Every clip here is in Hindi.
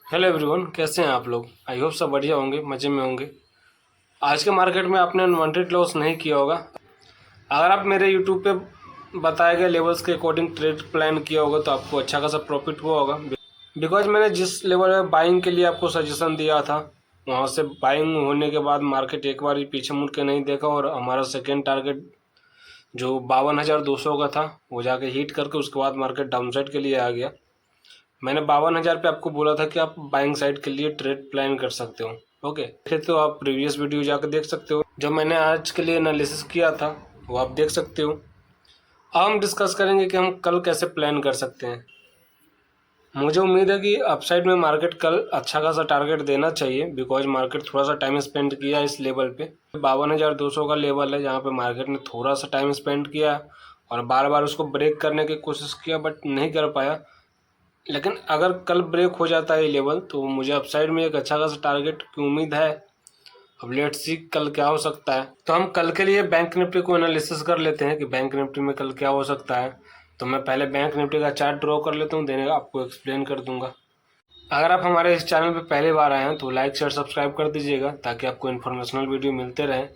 हेलो एवरीवन, कैसे हैं आप लोग। आई होप सब बढ़िया होंगे, मज़े में होंगे। आज के मार्केट में आपने अनवांटेड लॉस नहीं किया होगा। अगर आप मेरे यूट्यूब पे बताए गए लेवल्स के अकॉर्डिंग ट्रेड प्लान किया होगा तो आपको अच्छा खासा प्रॉफिट हुआ होगा। बिकॉज मैंने जिस लेवल में बाइंग के लिए आपको सजेशन दिया था वहाँ से बाइंग होने के बाद मार्केट एक बार भी पीछे मुड़ के नहीं देखा और हमारा सेकेंड टारगेट जो 52,200 का था वो जाके हिट करके उसके बाद मार्केट डाउन साइड के लिए आ गया। मैंने 52,000 पे आपको बोला था कि आप बाइंग साइड के लिए ट्रेड प्लान कर सकते हो। ओके, फिर तो आप प्रीवियस वीडियो जाकर देख सकते हो। जो मैंने आज के लिए एनालिसिस किया था वो आप देख सकते हो। अब हम डिस्कस करेंगे कि हम कल कैसे प्लान कर सकते हैं। मुझे उम्मीद है कि अपसाइड में मार्केट कल अच्छा खासा टारगेट देना चाहिए, बिकॉज मार्केट थोड़ा सा टाइम स्पेंड किया इस लेवल पे। 52,200 का लेवल है जहाँ पे मार्केट ने थोड़ा सा टाइम स्पेंड किया और बार बार उसको ब्रेक करने की कोशिश किया बट नहीं कर पाया। लेकिन अगर कल ब्रेक हो जाता है ये लेवल तो मुझे अपसाइड में एक अच्छा खासा टारगेट की उम्मीद है। अब लेट्स सी कल क्या हो सकता है। तो हम कल के लिए बैंक निफ्टी को एनालिसिस कर लेते हैं कि बैंक निफ्टी में कल क्या हो सकता है। तो मैं पहले बैंक निफ्टी का चार्ट ड्रॉ कर लेता हूँ, देने आपको एक्सप्लेन कर दूंगा। अगर आप हमारे इस चैनल पर पहली बार आए हैं तो लाइक शेयर सब्सक्राइब कर दीजिएगा ताकि आपको इन्फॉर्मेशनल वीडियो मिलते रहें।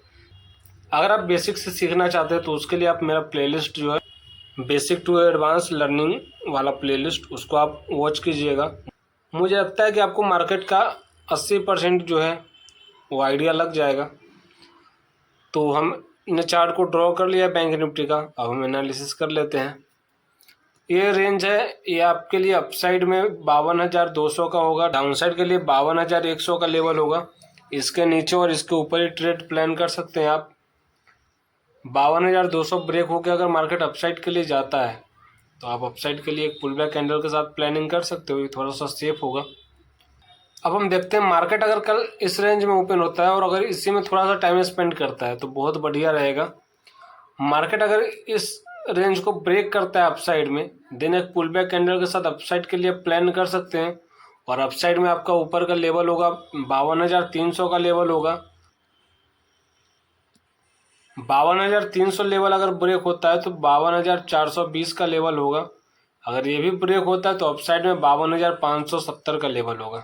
अगर आप बेसिक से सीखना चाहते हैं तो उसके लिए आप मेरा प्लेलिस्ट जो है बेसिक टू एडवांस लर्निंग वाला प्लेलिस्ट उसको आप वॉच कीजिएगा। मुझे लगता है कि आपको मार्केट का 80% जो है वो आइडिया लग जाएगा। तो हमने चार्ट को ड्रॉ कर लिया बैंक निफ्टी का, अब हम एनालिसिस कर लेते हैं। ये रेंज है, ये आपके लिए अपसाइड में 52,200 का होगा, डाउन साइड के लिए 52,100 का लेवल होगा। इसके नीचे और इसके ऊपर ही ट्रेड प्लान कर सकते हैं आप। 52,200 ब्रेक होकर अगर मार्केट अपसाइड के लिए जाता है तो आप अपसाइड के लिए एक पुल बैक कैंडल के साथ प्लानिंग कर सकते हो, ये थोड़ा सा सेफ होगा। अब हम देखते हैं मार्केट अगर कल इस रेंज में ओपन होता है और अगर इसी में थोड़ा सा टाइम स्पेंड करता है तो बहुत बढ़िया रहेगा। मार्केट अगर इस रेंज को ब्रेक करता है अपसाइड में, देन एक पुल बैक कैंडल के साथ अपसाइड के लिए प्लान कर सकते हैं। और अपसाइड में आपका ऊपर का लेवल होगा 52,300 का लेवल होगा। 52,300 लेवल अगर ब्रेक होता है तो 52,420 का लेवल होगा। अगर ये भी ब्रेक होता है तो अपसाइड में 52,570 का लेवल होगा।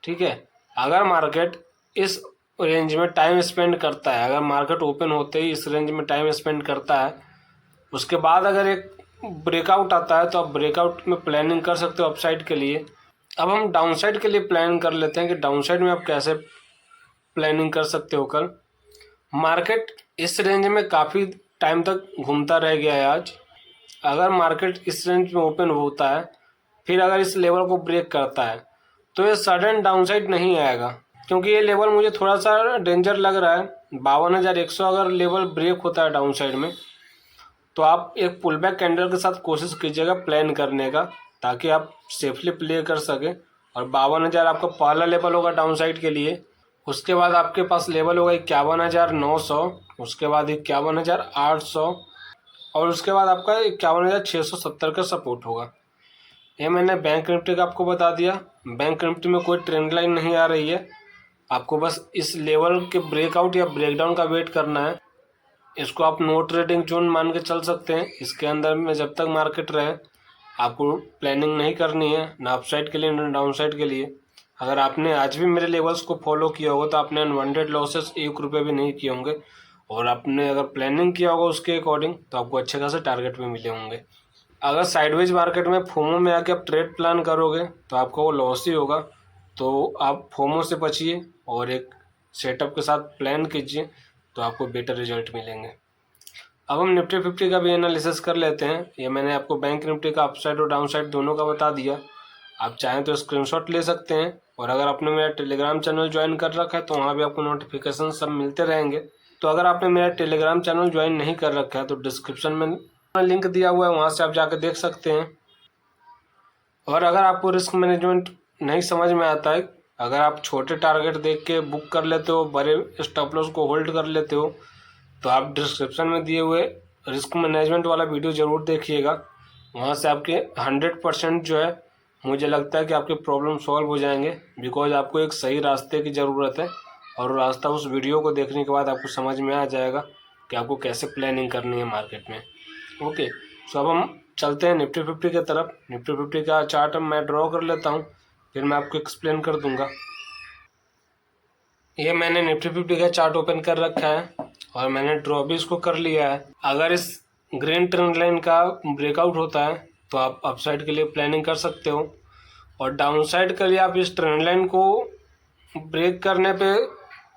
ठीक है, अगर मार्केट इस रेंज में टाइम स्पेंड करता है, अगर मार्केट ओपन होते ही इस रेंज में टाइम स्पेंड करता है, उसके बाद अगर एक ब्रेकआउट आता है तो आप ब्रेकआउट में प्लानिंग कर सकते हो अपसाइड के लिए। अब हम डाउनसाइड के लिए प्लान कर लेते हैं कि डाउनसाइड में आप कैसे प्लानिंग कर सकते हो। कल मार्केट इस रेंज में काफ़ी टाइम तक घूमता रह गया है आज। अगर मार्केट इस रेंज में ओपन होता है फिर अगर इस लेवल को ब्रेक करता है तो ये सडन डाउनसाइड नहीं आएगा, क्योंकि ये लेवल मुझे थोड़ा सा डेंजर लग रहा है। 52,100 अगर लेवल ब्रेक होता है डाउनसाइड में तो आप एक पुल बैक कैंडल के साथ कोशिश कीजिएगा प्लान करने का, ताकि आप सेफली प्ले कर सकें। और 52,000 आपका पहला लेवल होगा डाउनसाइड के लिए। उसके बाद आपके पास लेवल होगा 51,900, उसके बाद 51,800 और उसके बाद आपका 51,670 का सपोर्ट होगा। ये मैंने बैंक निफ्टी का आपको बता दिया। बैंक निफ्टी में कोई ट्रेंड लाइन नहीं आ रही है, आपको बस इस लेवल के ब्रेकआउट या ब्रेकडाउन का वेट करना है। इसको आप नो ट्रेडिंग जोन मान के चल सकते हैं। इसके अंदर में जब तक मार्केट रहे आपको प्लानिंग नहीं करनी है, ना अपसाइड के लिए ना डाउन साइड के लिए। अगर आपने आज भी मेरे लेवल्स को फॉलो किया होगा तो आपने अनवांटेड लॉसेस 1 रुपये भी नहीं किए होंगे, और आपने अगर प्लानिंग किया होगा उसके अकॉर्डिंग तो आपको अच्छे खासे टारगेट भी मिले होंगे। अगर साइडवेज मार्केट में फोमो में आके आप ट्रेड प्लान करोगे तो आपको वो लॉस ही होगा। तो आप फोमो से बचिए और एक सेटअप के साथ प्लान कीजिए तो आपको बेटर रिजल्ट मिलेंगे। अब हम निफ्टी 50 का भी एनालिसिस कर लेते हैं। ये मैंने आपको बैंक निफ्टी का अपसाइड और डाउन साइड दोनों का बता दिया। आप चाहें तो स्क्रीनशॉट ले सकते हैं, और अगर आपने मेरा टेलीग्राम चैनल ज्वाइन कर रखा है तो वहाँ भी आपको नोटिफिकेशन सब मिलते रहेंगे। तो अगर आपने मेरा टेलीग्राम चैनल ज्वाइन नहीं कर रखा है तो डिस्क्रिप्शन में लिंक दिया हुआ है, वहाँ से आप जाकर देख सकते हैं। और अगर आपको रिस्क मैनेजमेंट नहीं समझ में आता है, अगर आप छोटे टारगेट देख के बुक कर लेते हो, बड़े स्टॉप लॉस को होल्ड कर लेते हो, तो आप डिस्क्रिप्शन में दिए हुए रिस्क मैनेजमेंट वाला वीडियो ज़रूर देखिएगा। वहाँ से आपके 100% जो है मुझे लगता है कि आपके प्रॉब्लम सॉल्व हो जाएंगे, बिकॉज आपको एक सही रास्ते की ज़रूरत है। और रास्ता उस वीडियो को देखने के बाद आपको समझ में आ जाएगा कि आपको कैसे प्लानिंग करनी है मार्केट में। ओके, सो अब हम चलते हैं निफ्टी 50 की तरफ। निफ्टी 50 का चार्ट मैं ड्रॉ कर लेता हूँ फिर मैं आपको एक्सप्लेन कर दूंगा। ये मैंने निफ्टी 50 का चार्ट ओपन कर रखा है और मैंने ड्रॉ भी इसको कर लिया है। अगर इस ग्रीन ट्रेंड लाइन का ब्रेकआउट होता है तो आप अपसाइड के लिए प्लानिंग कर सकते हो, और डाउनसाइड के लिए आप इस ट्रेंड लाइन को ब्रेक करने पे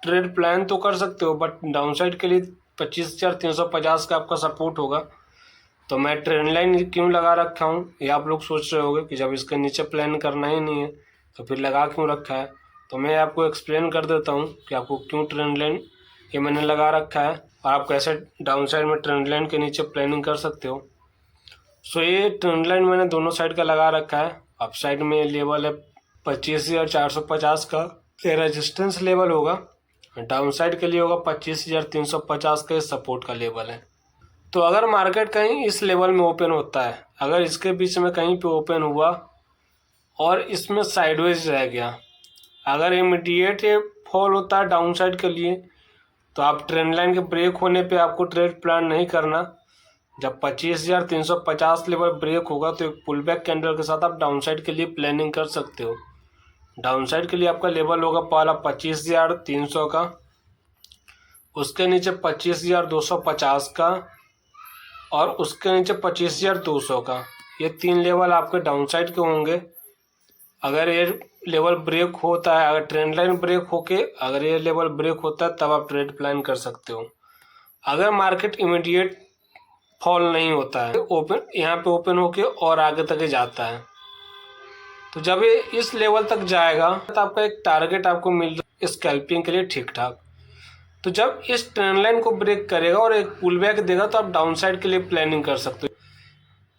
ट्रेड प्लान तो कर सकते हो, बट डाउनसाइड के लिए 25,350 का आपका सपोर्ट होगा। तो मैं ट्रेंड लाइन क्यों लगा रखा हूँ ये आप लोग सोच रहे होंगे कि जब इसके नीचे प्लान करना ही नहीं है तो फिर लगा क्यों रखा है। तो मैं आपको एक्सप्लेन कर देता हूँ कि आपको क्यों ट्रेंड लाइन ये मैंने लगा रखा है और आप कैसे डाउनसाइड में ट्रेंड लाइन के नीचे प्लानिंग कर सकते हो। सो ये ट्रेंड लाइन मैंने दोनों साइड का लगा रखा है। अप साइड में लेवल है 25,450 का, ये रेजिस्टेंस लेवल होगा। डाउन साइड के लिए होगा 25,350 का, सपोर्ट का लेवल है। तो अगर मार्केट कहीं इस लेवल में ओपन होता है, अगर इसके बीच में कहीं पे ओपन हुआ और इसमें साइडवेज रह गया, अगर इमीडिएट ये फॉल होता है डाउन साइड के लिए, तो आप ट्रेंड लाइन के ब्रेक होने पे आपको ट्रेड प्लान नहीं करना। जब 25,350 लेवल ब्रेक होगा तो एक पुल बैक कैंडल के साथ आप डाउन साइड के लिए प्लानिंग कर सकते हो। डाउन साइड के लिए आपका लेवल होगा पहला 25,300 का, उसके नीचे 25,250 का और उसके नीचे 25,200 का। ये 3 लेवल आपके डाउन साइड के होंगे। अगर ये लेवल ब्रेक होता है, अगर ट्रेंड लाइन ब्रेक होके अगर ये लेवल ब्रेक होता है तब आप ट्रेड प्लान कर सकते हो। अगर मार्केट इमीडिएट फॉल नहीं होता है, ओपन यहाँ पे ओपन होके और आगे तक जाता है, तो जब ये इस लेवल तक जाएगा तो आपका एक टारगेट आपको मिल रहा है स्कैल्पिंग के लिए ठीक ठाक। तो जब इस ट्रेंड लाइन को ब्रेक करेगा और एक पुल बैक देगा तो आप डाउन साइड के लिए प्लानिंग कर सकते हो।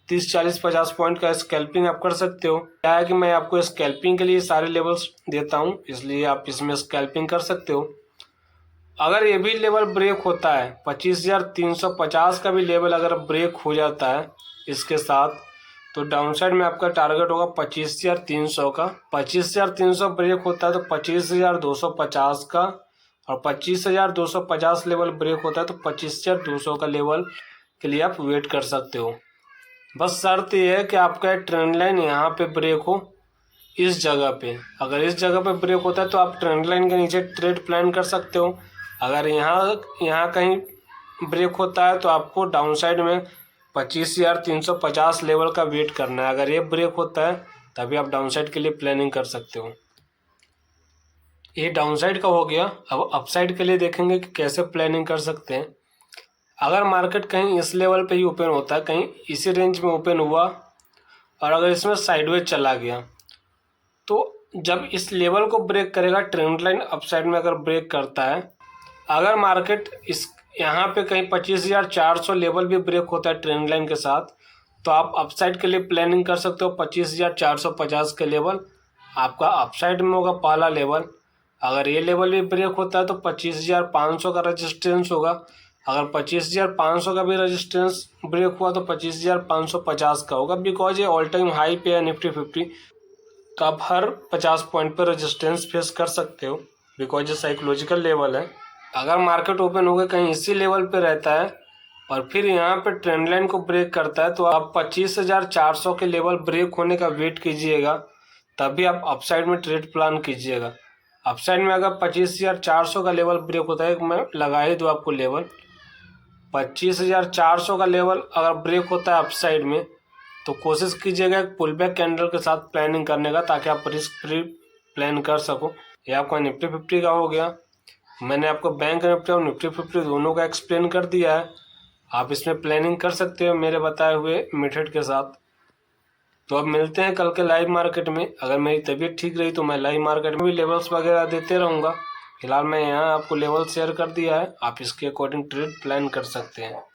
30, 40, 50 पॉइंट का स्कैल्पिंग आप कर सकते हो। क्या है कि मैं आपको स्कैल्पिंग के लिए सारे लेवल्स देता हूँ, इसलिए आप इसमें स्कैल्पिंग कर सकते हो। अगर ये भी लेवल ब्रेक होता है, 25,350 का भी लेवल अगर ब्रेक हो जाता है इसके साथ, तो डाउन साइड में आपका टारगेट होगा 25,300 का। 25,300 ब्रेक होता है तो 25,250 का, और 25,250 लेवल ब्रेक होता है तो 25,200 का लेवल के लिए आप वेट कर सकते हो। बस शर्त ये है कि आपका ट्रेंड लाइन यहाँ पे ब्रेक हो, इस जगह पे। अगर इस जगह पे ब्रेक होता है तो आप ट्रेंड लाइन के नीचे ट्रेड प्लान कर सकते हो। अगर यहाँ कहीं ब्रेक होता है तो आपको डाउन साइड में 25,350 लेवल का वेट करना है। अगर ये ब्रेक होता है तभी आप डाउन साइड के लिए प्लानिंग कर सकते हो। ये डाउन साइड का हो गया। अब अप साइड के लिए देखेंगे कि कैसे प्लानिंग कर सकते हैं। अगर मार्केट कहीं इस लेवल पे ही ओपन होता है, कहीं इसी रेंज में ओपन हुआ और अगर इसमें साइडवेज चला गया, तो जब इस लेवल को ब्रेक करेगा, ट्रेंड लाइन अपसाइड में अगर ब्रेक करता है, अगर मार्केट इस यहाँ पे कहीं 25,400 लेवल भी ब्रेक होता है ट्रेंड लाइन के साथ, तो आप अपसाइड के लिए प्लानिंग कर सकते हो। 25,450 के लेवल आपका अपसाइड में होगा पहला लेवल। अगर ये लेवल भी ब्रेक होता है तो 25,500 का रेजिस्टेंस होगा। अगर 25,500 का भी रेजिस्टेंस ब्रेक हुआ तो 25,550 का होगा, बिकॉज ये ऑल टाइम हाई पे है निफ्टी 50। तो आप हर 50 पॉइंट पर रेजिस्टेंस फेस कर सकते हो, बिकॉज ये साइकोलॉजिकल लेवल है। अगर मार्केट ओपन होकर कहीं इसी लेवल पे रहता है और फिर यहाँ पे ट्रेंड लाइन को ब्रेक करता है, तो आप 25,400 के लेवल ब्रेक होने का वेट कीजिएगा, तभी आप अपसाइड में ट्रेड प्लान कीजिएगा। अपसाइड में अगर 25,400 का लेवल ब्रेक होता है, मैं लगा ही दूँ आपको लेवल, 25,400 का लेवल अगर ब्रेक होता है अपसाइड में, तो कोशिश कीजिएगा एक पुल बैक कैंडल के साथ प्लानिंग करने का, ताकि आप रिस्क फ्री प्लान कर सको। ये आपका निफ्टी 50 का हो गया। मैंने आपको बैंक निफ्टी और निफ्टी 50 दोनों का एक्सप्लेन कर दिया है। आप इसमें प्लानिंग कर सकते हो मेरे बताए हुए मेथड के साथ। तो अब मिलते हैं कल के लाइव मार्केट में। अगर मेरी तबीयत ठीक रही तो मैं लाइव मार्केट में भी लेवल्स वगैरह देते रहूँगा। फिलहाल मैं यहाँ आपको लेवल शेयर कर दिया है, आप इसके अकॉर्डिंग ट्रेड प्लान कर सकते हैं।